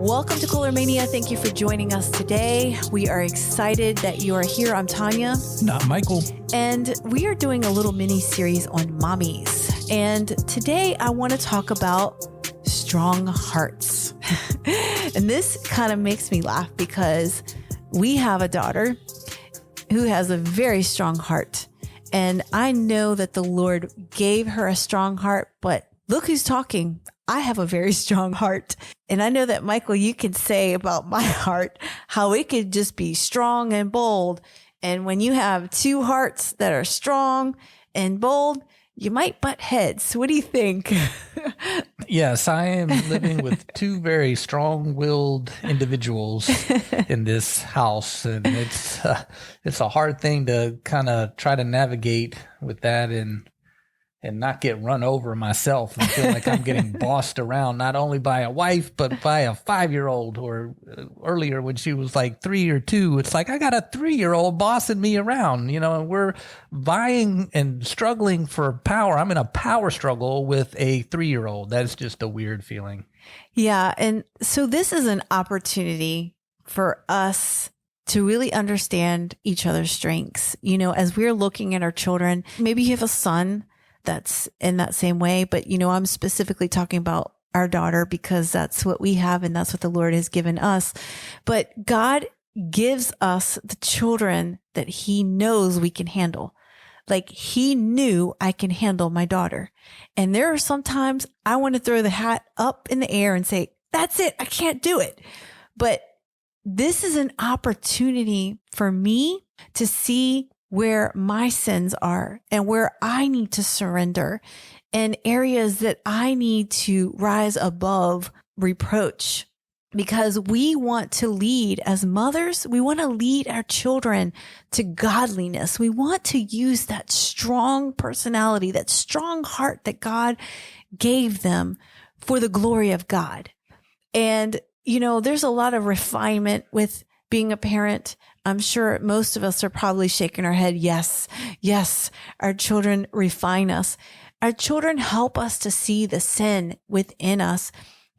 Welcome to Cooler Mania. Thank you for joining us today. We are excited that you are here. I'm Tanya. Not Michael. And we are doing a little mini series on mommies. And today I want to talk about strong hearts. And this kind of makes me laugh because we have a daughter who has a very strong heart. And I know that the Lord gave her a strong heart, but look who's talking. I have a very strong heart. And I know that, Michael, you can say about my heart how it could just be strong and bold. And when you have two hearts that are strong and bold, you might butt heads. What do you think? Yes, I am living with two very strong-willed individuals in this house. And it's a hard thing to kind of try to navigate with that and not get run over myself and feel like I'm getting bossed around, not only by a wife, but by a 5-year-old, or earlier when she was like 3 or 2, it's like, I got a 3-year-old bossing me around, and we're vying and struggling for power. I'm in a power struggle with a 3-year-old. That's just a weird feeling. Yeah. And so this is an opportunity for us to really understand each other's strengths. As we're looking at our children, maybe you have a son that's in that same way. But, I'm specifically talking about our daughter because that's what we have and that's what the Lord has given us. But God gives us the children that He knows we can handle. Like He knew I can handle my daughter. And there are sometimes I want to throw the hat up in the air and say, that's it. I can't do it. But this is an opportunity for me to see where my sins are and where I need to surrender and areas that I need to rise above reproach, because we want to lead as mothers. We want to lead our children to godliness. We want to use that strong personality, that strong heart that God gave them for the glory of God. And, there's a lot of refinement with being a parent. I'm sure most of us are probably shaking our head. Yes, our children refine us. Our children help us to see the sin within us.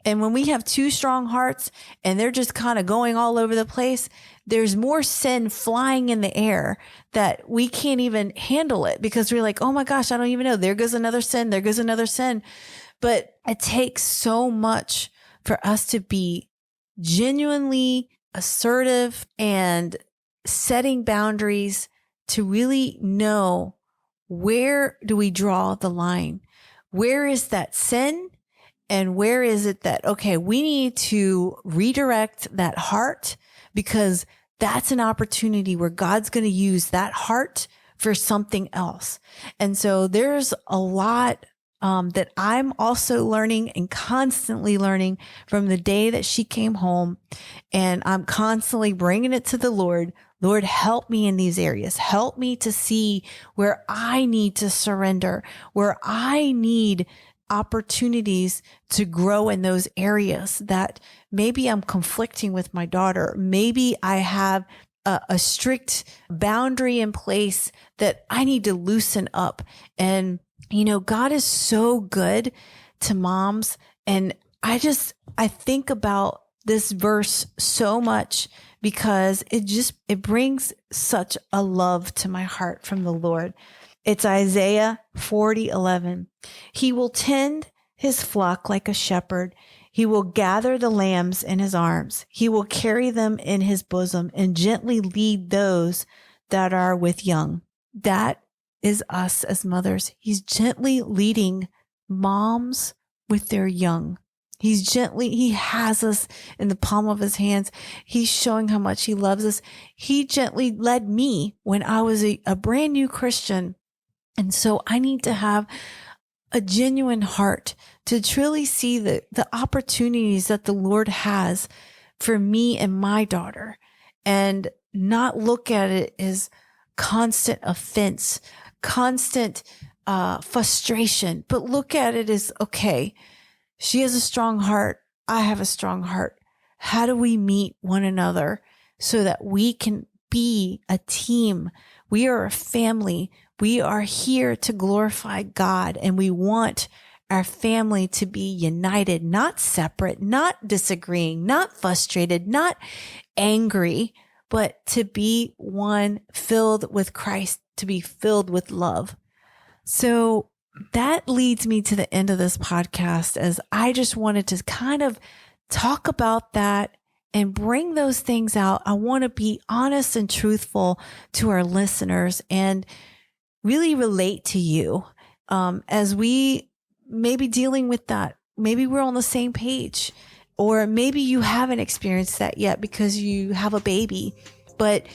And when we have two strong hearts and they're just kind of going all over the place, there's more sin flying in the air that we can't even handle it because we're like, oh my gosh, I don't even know. There goes another sin. There goes another sin. But it takes so much for us to be genuinely assertive and setting boundaries to really know, where do we draw the line? Where is that sin? And where is it that, okay, we need to redirect that heart, because that's an opportunity where God's going to use that heart for something else. And so there's a lot that I'm also learning and constantly learning from the day that she came home. And I'm constantly bringing it to the Lord. Lord, help me in these areas. Help me to see where I need to surrender, where I need opportunities to grow in those areas that maybe I'm conflicting with my daughter. Maybe I have a strict boundary in place that I need to loosen up. And God is so good to moms. And I think about this verse so much because it brings such a love to my heart from the Lord. It's Isaiah 40:11. He will tend his flock like a shepherd. He will gather the lambs in his arms. He will carry them in his bosom and gently lead those that are with young. That is us as mothers. He's gently leading moms with their young. He has us in the palm of his hands. He's showing how much he loves us. He gently led me when I was a brand new Christian. And so I need to have a genuine heart to truly see the opportunities that the Lord has for me and my daughter, and not look at it as constant offense, constant frustration, but look at it as, okay, she has a strong heart. I have a strong heart. How do we meet one another so that we can be a team? We are a family. We are here to glorify God, and we want our family to be united, not separate, not disagreeing, not frustrated, not angry, but to be one filled with Christ, to be filled with love. So that leads me to the end of this podcast, as I just wanted to kind of talk about that and bring those things out. I want to be honest and truthful to our listeners and really relate to you as we may be dealing with that. Maybe we're on the same page, or maybe you haven't experienced that yet because you have a baby. But,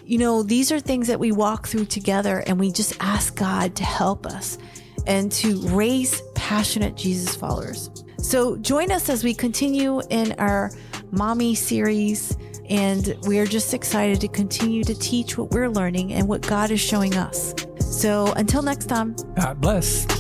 these are things that we walk through together, and we just ask God to help us and to raise passionate Jesus followers. So join us as we continue in our Mommy series, and we are just excited to continue to teach what we're learning and what God is showing us. So until next time. God bless.